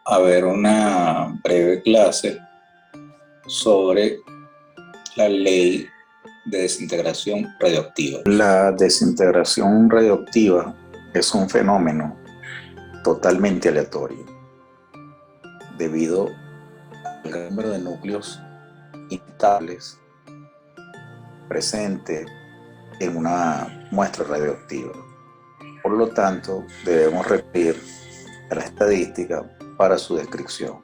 a ver una breve clase sobre la ley de desintegración radioactiva. La desintegración radioactiva es un fenómeno totalmente aleatorio debido al gran número de núcleos instables presentes en una muestra radioactiva. Por lo tanto, debemos recurrir a la estadística para su descripción.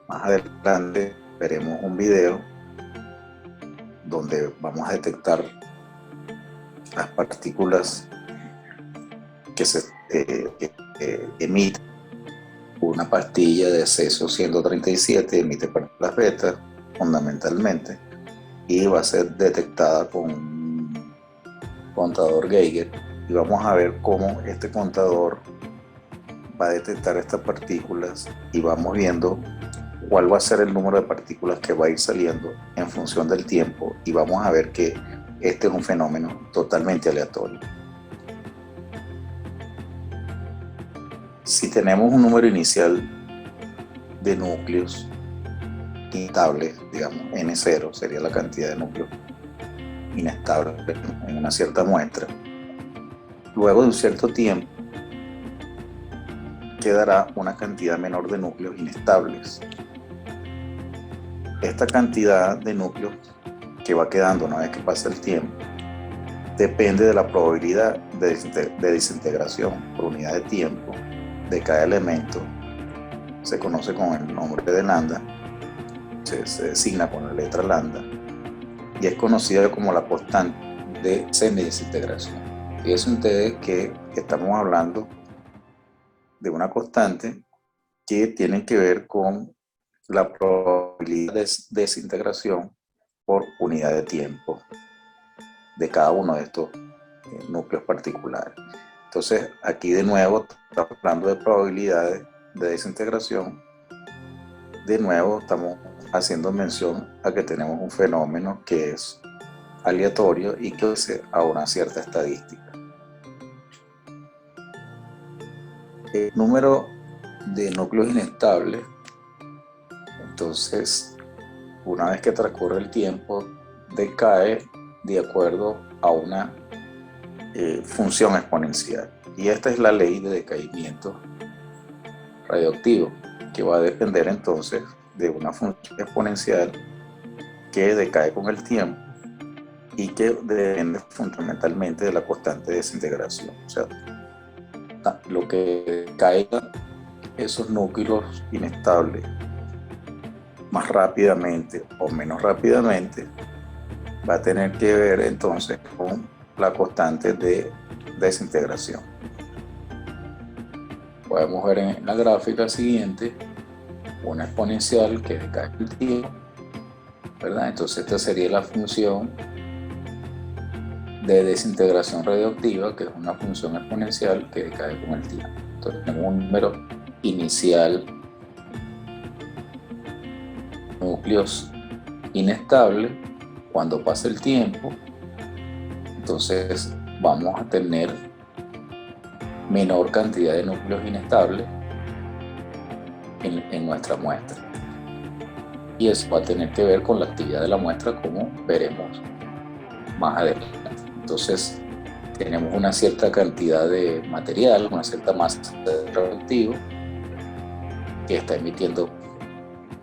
Más adelante veremos un video donde vamos a detectar las partículas que emite una pastilla de cesio 137, emite partículas beta fundamentalmente, y va a ser detectada con un contador Geiger, y vamos a ver cómo este contador va a detectar estas partículas y vamos viendo cuál va a ser el número de partículas que va a ir saliendo en función del tiempo, y vamos a ver que este es un fenómeno totalmente aleatorio. Si tenemos un número inicial de núcleos inestables, digamos N0 sería la cantidad de núcleos inestables en una cierta muestra, luego de un cierto tiempo quedará una cantidad menor de núcleos inestables. Esta cantidad de núcleos que va quedando una vez que pasa el tiempo depende de la probabilidad de desintegración por unidad de tiempo de cada elemento. Se conoce con el nombre de lambda, se designa con la letra lambda, y es conocida como la constante de semidesintegración. Fíjense ustedes que estamos hablando de una constante que tiene que ver con la probabilidad de desintegración por unidad de tiempo de cada uno de estos núcleos particulares. Entonces, aquí de nuevo estamos hablando de probabilidades de desintegración. De nuevo estamos haciendo mención a que tenemos un fenómeno que es aleatorio y que obedece a una cierta estadística. El número de núcleos inestables, entonces, una vez que transcurre el tiempo, decae de acuerdo a una función exponencial. Y esta es la ley de decaimiento radioactivo, que va a depender entonces de una función exponencial que decae con el tiempo y que depende fundamentalmente de la constante de desintegración. O sea, lo que caiga esos núcleos inestables más rápidamente o menos rápidamente va a tener que ver entonces con la constante de desintegración. Podemos ver en la gráfica siguiente una exponencial que decae con el tiempo, ¿verdad? Entonces esta sería la función de desintegración radioactiva, que es una función exponencial que decae con el tiempo. Entonces tenemos un número inicial de núcleos inestables. Cuando pasa el tiempo, entonces vamos a tener menor cantidad de núcleos inestables en nuestra muestra. Y eso va a tener que ver con la actividad de la muestra, como veremos más adelante. Entonces, tenemos una cierta cantidad de material, una cierta masa de radioactivo que está emitiendo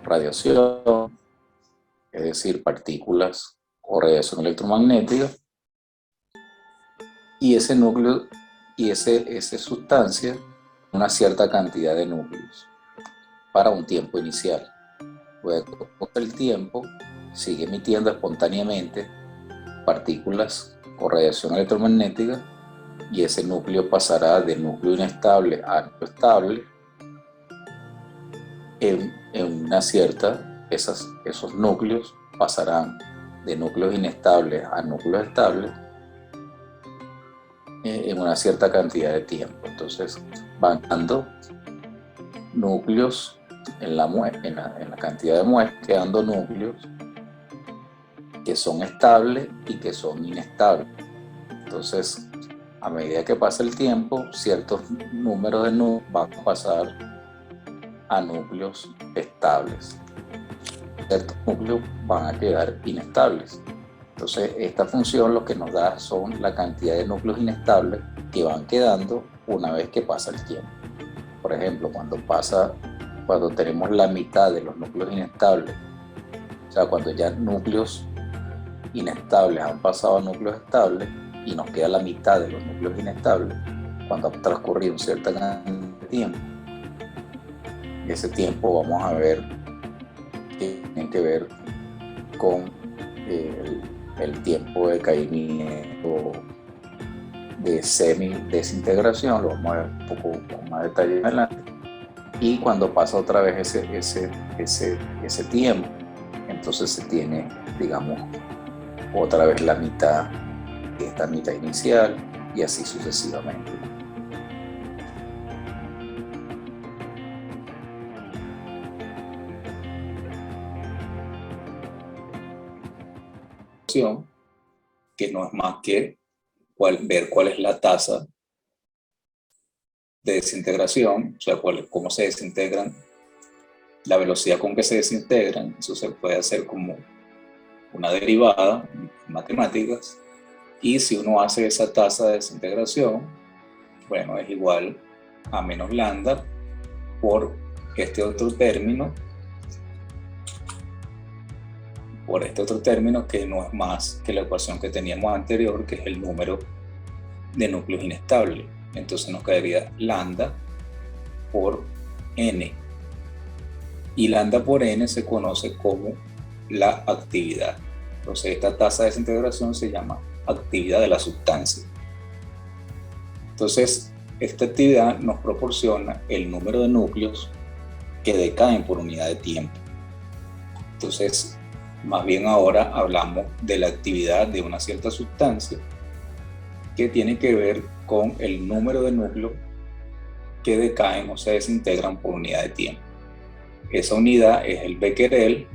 radiación, es decir, partículas o radiación electromagnética, y ese núcleo y esa sustancia, una cierta cantidad de núcleos para un tiempo inicial. Luego, con el tiempo, sigue emitiendo espontáneamente partículas o radiación electromagnética, y ese núcleo pasará de núcleo inestable a núcleo estable en una cierta, esos núcleos pasarán de núcleos inestables a núcleos estables en una cierta cantidad de tiempo. Entonces van dando núcleos en la cantidad de muestras, quedando núcleos que son estables y que son inestables. Entonces, a medida que pasa el tiempo, ciertos números de núcleos van a pasar a núcleos estables. Ciertos núcleos van a quedar inestables. Entonces, esta función lo que nos da son la cantidad de núcleos inestables que van quedando una vez que pasa el tiempo. Por ejemplo, cuando tenemos la mitad de los núcleos inestables, o sea, cuando ya núcleos inestables han pasado a núcleos estables y nos queda la mitad de los núcleos inestables, cuando ha transcurrido un cierto tiempo, ese tiempo vamos a ver que tiene que ver con el tiempo de caimiento de semi-desintegración, lo vamos a ver un poco con más detalle adelante, y cuando pasa otra vez ese tiempo, entonces se tiene, digamos, otra vez la mitad de esta mitad inicial y así sucesivamente. Que no es más que ver cuál es la tasa de desintegración, o sea, cómo se desintegran, la velocidad con que se desintegran. Eso se puede hacer como una derivada en matemáticas, y si uno hace esa tasa de desintegración, bueno, es igual a menos lambda por este otro término, que no es más que la ecuación que teníamos anterior, que es el número de núcleos inestables. Entonces nos quedaría lambda por n, y lambda por n se conoce como la actividad. Entonces esta tasa de desintegración se llama actividad de la sustancia. Entonces esta actividad nos proporciona el número de núcleos que decaen por unidad de tiempo. Entonces, más bien ahora hablamos de la actividad de una cierta sustancia que tiene que ver con el número de núcleos que decaen o se desintegran por unidad de tiempo. Esa unidad es el becquerel,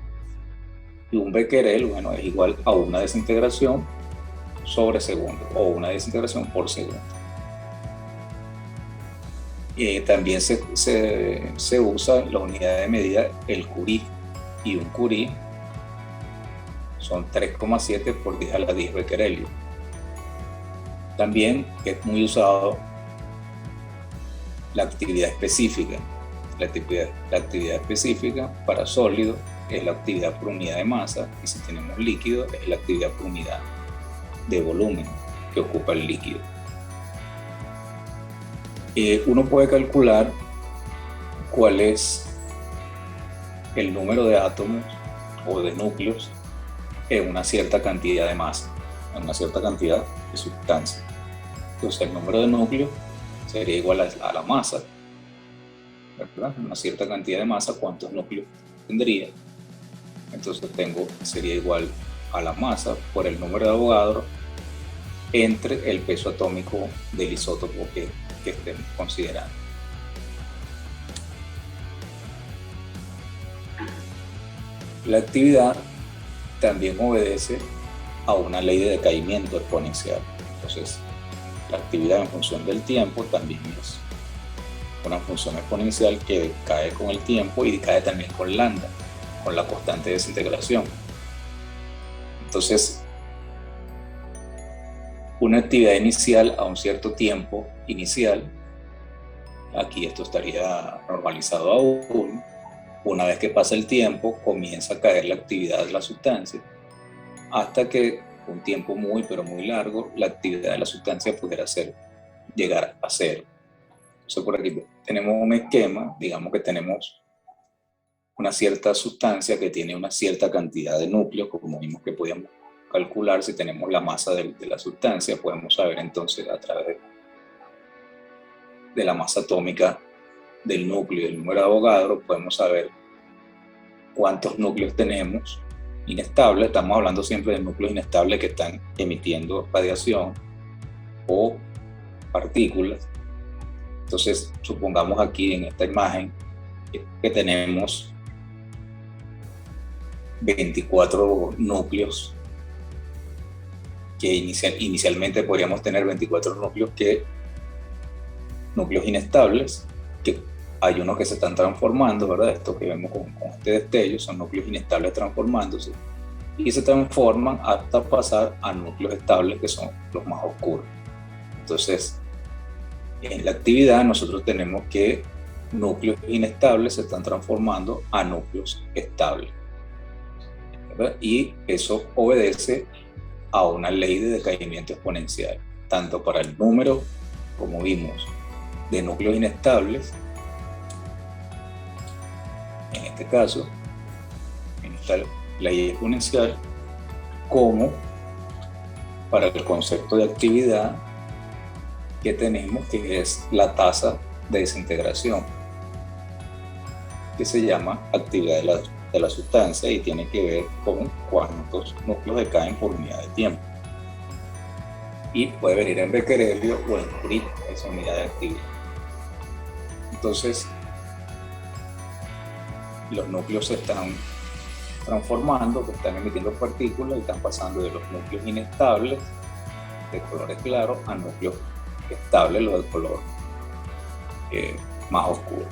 y un becquerel, bueno, es igual a una desintegración sobre segundo, o una desintegración por segundo. También se usa la unidad de medida, el curie, y un curie son 3,7 por 10 a la 10 becquerelios. También es muy usado la actividad específica. La actividad específica para sólido es la actividad por unidad de masa, y si tenemos líquido es la actividad por unidad de volumen que ocupa el líquido. Uno puede calcular cuál es el número de átomos o de núcleos en una cierta cantidad de masa, en una cierta cantidad de sustancia. Entonces el número de núcleos sería igual a la masa, ¿verdad? Una cierta cantidad de masa, ¿cuántos núcleos tendría? Entonces sería igual a la masa por el número de Avogadro entre el peso atómico del isótopo que estemos considerando. La actividad también obedece a una ley de decaimiento exponencial. Entonces, la actividad en función del tiempo también es una función exponencial que decae con el tiempo y decae también con lambda, con la constante de desintegración. Entonces, una actividad inicial a un cierto tiempo inicial, aquí esto estaría normalizado a 1. Una vez que pasa el tiempo, comienza a caer la actividad de la sustancia, hasta que un tiempo muy, pero muy largo, la actividad de la sustancia pudiera llegar a 0. Entonces, por aquí tenemos un esquema, digamos que tenemos una cierta sustancia que tiene una cierta cantidad de núcleos, como vimos que podíamos calcular si tenemos la masa de la sustancia, podemos saber entonces a través de la masa atómica del núcleo y el número de Avogadro, podemos saber cuántos núcleos tenemos inestables. Estamos hablando siempre de núcleos inestables que están emitiendo radiación o partículas. Entonces, supongamos aquí en esta imagen que tenemos 24 núcleos, que inicialmente podríamos tener 24 núcleos inestables, que hay unos que se están transformando, ¿verdad? Esto que vemos con este destello son núcleos inestables transformándose y se transforman hasta pasar a núcleos estables, que son los más oscuros. Entonces, en la actividad nosotros tenemos que núcleos inestables se están transformando a núcleos estables, ¿verdad? Y eso obedece a una ley de decaimiento exponencial, tanto para el número, como vimos, de núcleos inestables, en este caso, en esta ley exponencial, como para el concepto de actividad que tenemos, que es la tasa de desintegración, que se llama actividad de la sustancia y tiene que ver con cuántos núcleos decaen por unidad de tiempo. Y puede venir en becquerelio o en Curie, esa unidad de actividad. Entonces, los núcleos se están transformando, que están emitiendo partículas y están pasando de los núcleos inestables de colores claros a núcleos estables, los de color más oscuro.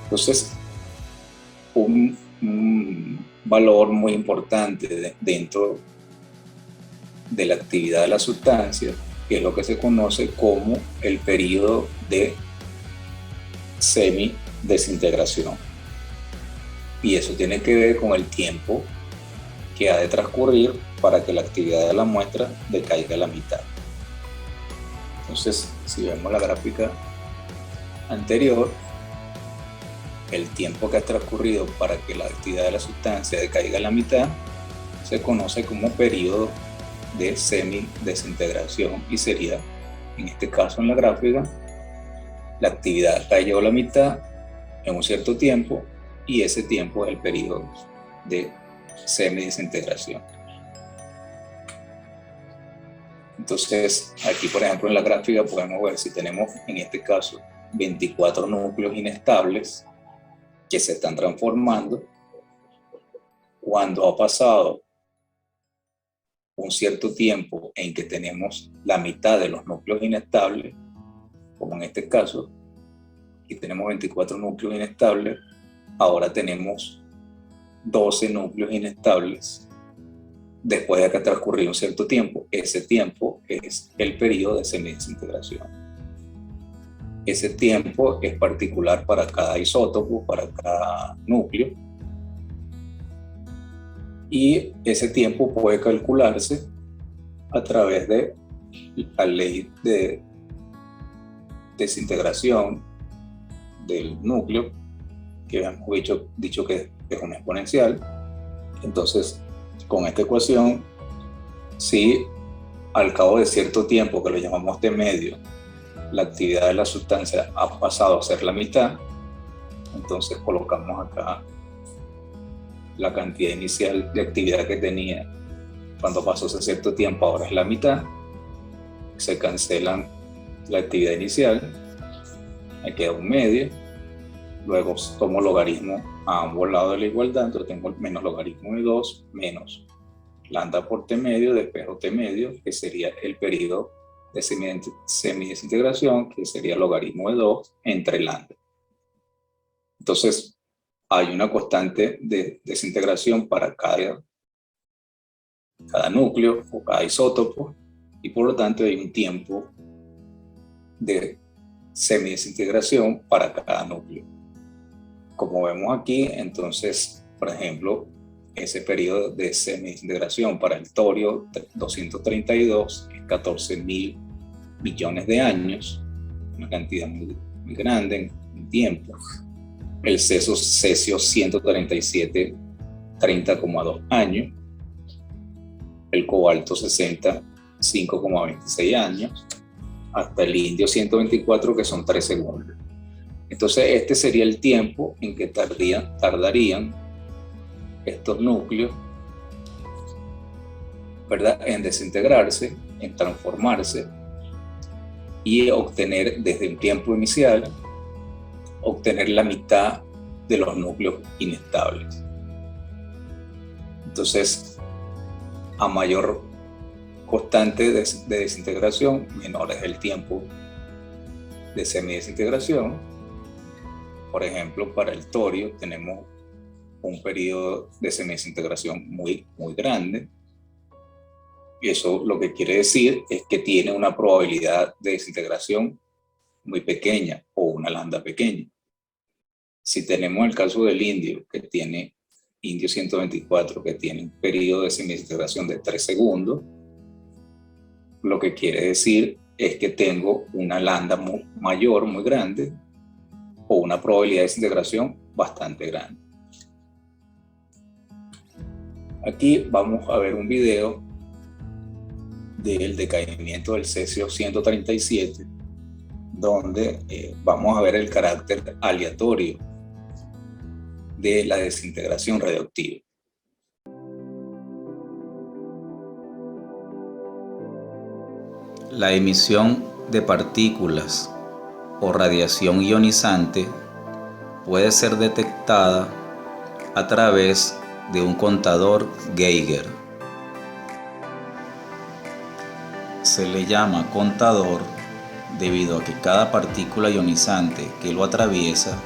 Entonces, un valor muy importante dentro de la actividad de la sustancia, que es lo que se conoce como el periodo de semidesintegración. Y eso tiene que ver con el tiempo que ha de transcurrir para que la actividad de la muestra decaiga a la mitad. Entonces, si vemos la gráfica anterior, el tiempo que ha transcurrido para que la actividad de la sustancia decaiga a la mitad se conoce como periodo de semidesintegración y sería, en este caso en la gráfica, la actividad cayó a la mitad en un cierto tiempo y ese tiempo es el periodo de semidesintegración. Entonces, aquí por ejemplo en la gráfica podemos ver si tenemos en este caso 24 núcleos inestables que se están transformando. Cuando ha pasado un cierto tiempo en que tenemos la mitad de los núcleos inestables, como en este caso, y tenemos 24 núcleos inestables, ahora tenemos 12 núcleos inestables después de que ha transcurrido un cierto tiempo. Ese tiempo es el periodo de semidesintegración. Ese tiempo es particular para cada isótopo, para cada núcleo, y ese tiempo puede calcularse a través de la ley de desintegración del núcleo, que hemos dicho que es una exponencial. Entonces, con esta ecuación, si al cabo de cierto tiempo, que lo llamamos T medio, la actividad de la sustancia ha pasado a ser la mitad, entonces colocamos acá la cantidad inicial de actividad que tenía cuando pasó ese cierto tiempo, ahora es la mitad, se cancelan la actividad inicial, me queda un medio, luego tomo logaritmo a ambos lados de la igualdad, entonces tengo menos logaritmo de 2 menos lambda por T medio, despejo T medio, que sería el periodo de semidesintegración, que sería logaritmo de 2 entre lambda. Entonces, hay una constante de desintegración para cada núcleo o cada isótopo, y por lo tanto hay un tiempo de semidesintegración para cada núcleo. Como vemos aquí, entonces, por ejemplo, ese periodo de semidesintegración para el torio 232 es 14.000 millones de años, una cantidad muy grande en tiempo. El cesio 137, 30,2 años. El cobalto 60, 5,26 años. Hasta el indio 124, que son 3 segundos. Entonces, este sería el tiempo en que tardarían estos núcleos, ¿verdad?, en desintegrarse, en transformarse y obtener desde un tiempo inicial, obtener la mitad de los núcleos inestables. Entonces, a mayor constante de desintegración, menor es el tiempo de semidesintegración. Por ejemplo, para el torio tenemos un periodo de semidesintegración muy grande. Y eso lo que quiere decir es que tiene una probabilidad de desintegración muy pequeña o una lambda pequeña. Si tenemos el caso del indio, indio 124, que tiene un periodo de semidesintegración de 3 segundos, lo que quiere decir es que tengo una lambda mayor, muy grande, o una probabilidad de desintegración bastante grande. Aquí vamos a ver un video del decaimiento del cesio 137, donde vamos a ver el carácter aleatorio de la desintegración radioactiva. La emisión de partículas o radiación ionizante puede ser detectada a través de un contador Geiger. Se le llama contador debido a que cada partícula ionizante que lo atraviesa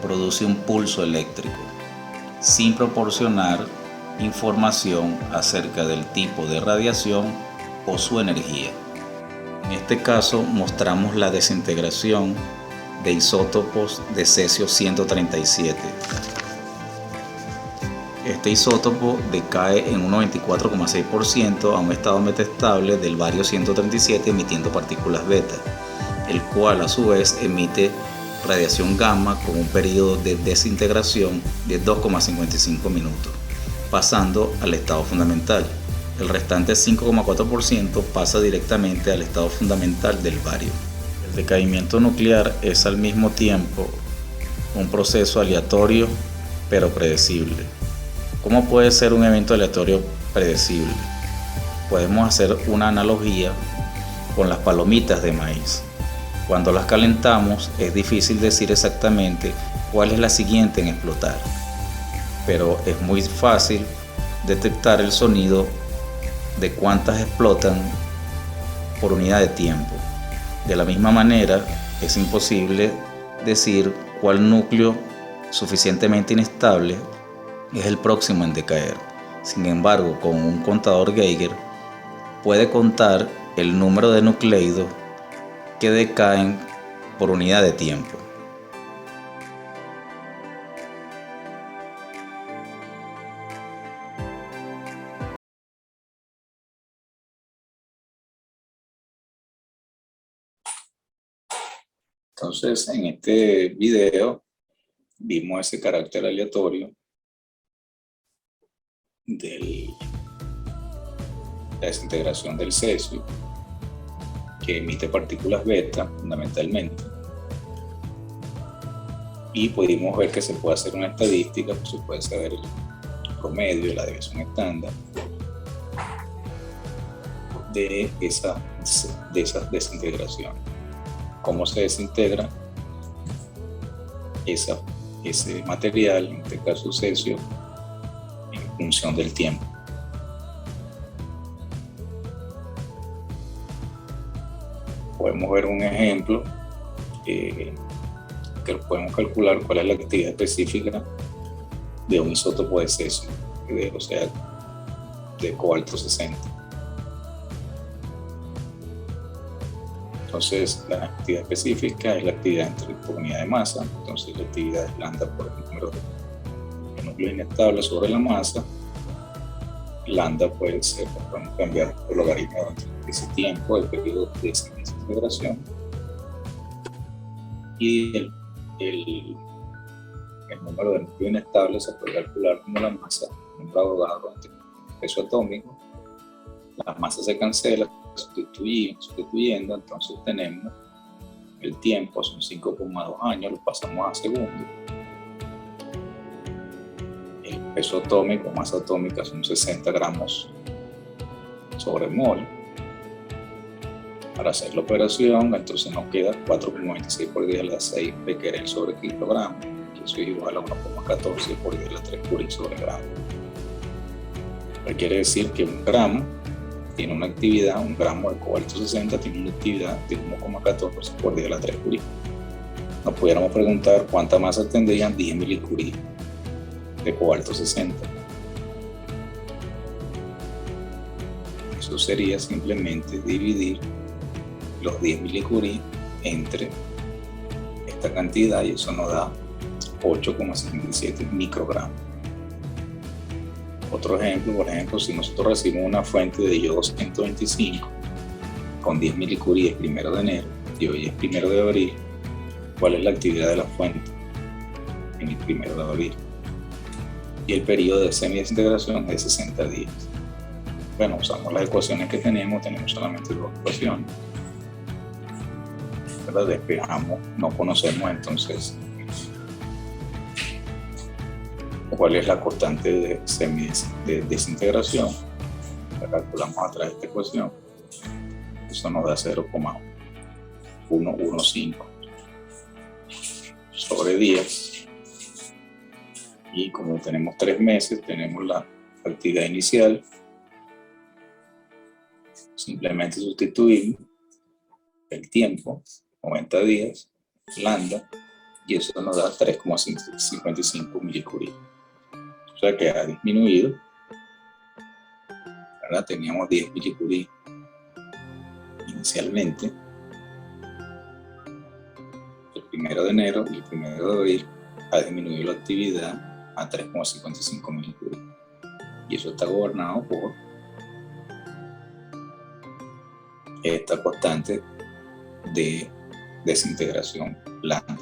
produce un pulso eléctrico, sin proporcionar información acerca del tipo de radiación o su energía. En este caso mostramos la desintegración de isótopos de cesio 137. Este isótopo decae en un 94,6% a un estado metaestable del bario 137 emitiendo partículas beta, el cual a su vez emite radiación gamma con un periodo de desintegración de 2,55 minutos, pasando al estado fundamental. El restante 5,4% pasa directamente al estado fundamental del bario. El decaimiento nuclear es al mismo tiempo un proceso aleatorio pero predecible. ¿Cómo puede ser un evento aleatorio predecible? Podemos hacer una analogía con las palomitas de maíz. Cuando las calentamos es difícil decir exactamente cuál es la siguiente en explotar, pero es muy fácil detectar el sonido de cuántas explotan por unidad de tiempo. De la misma manera, es imposible decir cuál núcleo suficientemente inestable es el próximo en decaer. Sin embargo, con un contador Geiger puede contar el número de nucleidos que decaen por unidad de tiempo. Entonces, en este video vimos ese carácter aleatorio de la desintegración del cesio, que emite partículas beta fundamentalmente, y pudimos ver que se puede hacer una estadística, pues se puede saber el promedio, la deviación estándar de esa desintegración. Cómo se desintegra ese material, en este caso cesio, en función del tiempo. Podemos ver un ejemplo que podemos calcular cuál es la actividad específica de un isótopo de cesio, o sea, de cobalto 60. Entonces, la actividad específica es la actividad por unidad de masa. Entonces, la actividad es lambda por el número de núcleos inestables sobre la masa. Lambda puede ser, podemos cambiar el logaritmo de ese tiempo, el periodo de desintegración. Y el número de núcleos inestables se puede calcular como la masa, un Avogadro entre el peso atómico. La masa se cancela sustituyendo, entonces tenemos el tiempo, son 5,2 años, lo pasamos a segundos. El peso atómico, masa atómica, son 60 gramos sobre mol. Para hacer la operación, entonces nos queda 4,96 por 10 a la 6 becquerel sobre kilogramo, que eso es igual a 1,14 por 10 a la 3 curie sobre gramo. Quiere decir que un gramo tiene una actividad, un gramo de cobalto 60 tiene una actividad de 1,14 por 10 a la 3 curie. Nos pudiéramos preguntar cuánta masa tendrían 10 milicurie de cobalto 60. Eso sería simplemente dividir los 10 milicurie entre esta cantidad y eso nos da 8,57 microgramos. Otro ejemplo, por ejemplo, si nosotros recibimos una fuente de yodo 125 con 10 milicuries primero de enero y hoy es primero de abril, ¿cuál es la actividad de la fuente en el primero de abril? Y el periodo de semidesintegración es de 60 días. Bueno, usamos las ecuaciones que tenemos solamente dos ecuaciones. ¿Verdad? Despejamos, no conocemos entonces cuál es la constante de desintegración. La calculamos a través de esta ecuación. Eso nos da 0,115 sobre 10. Y como tenemos 3 meses, tenemos la actividad inicial. Simplemente sustituimos el tiempo, 90 días, lambda, y eso nos da 3,55 milicurie. O sea que ha disminuido, ¿verdad? Teníamos 10 milicurie inicialmente, el 1 de enero y el 1 de abril ha disminuido la actividad a 3,55 milicurie. Y eso está gobernado por esta constante de desintegración lambda.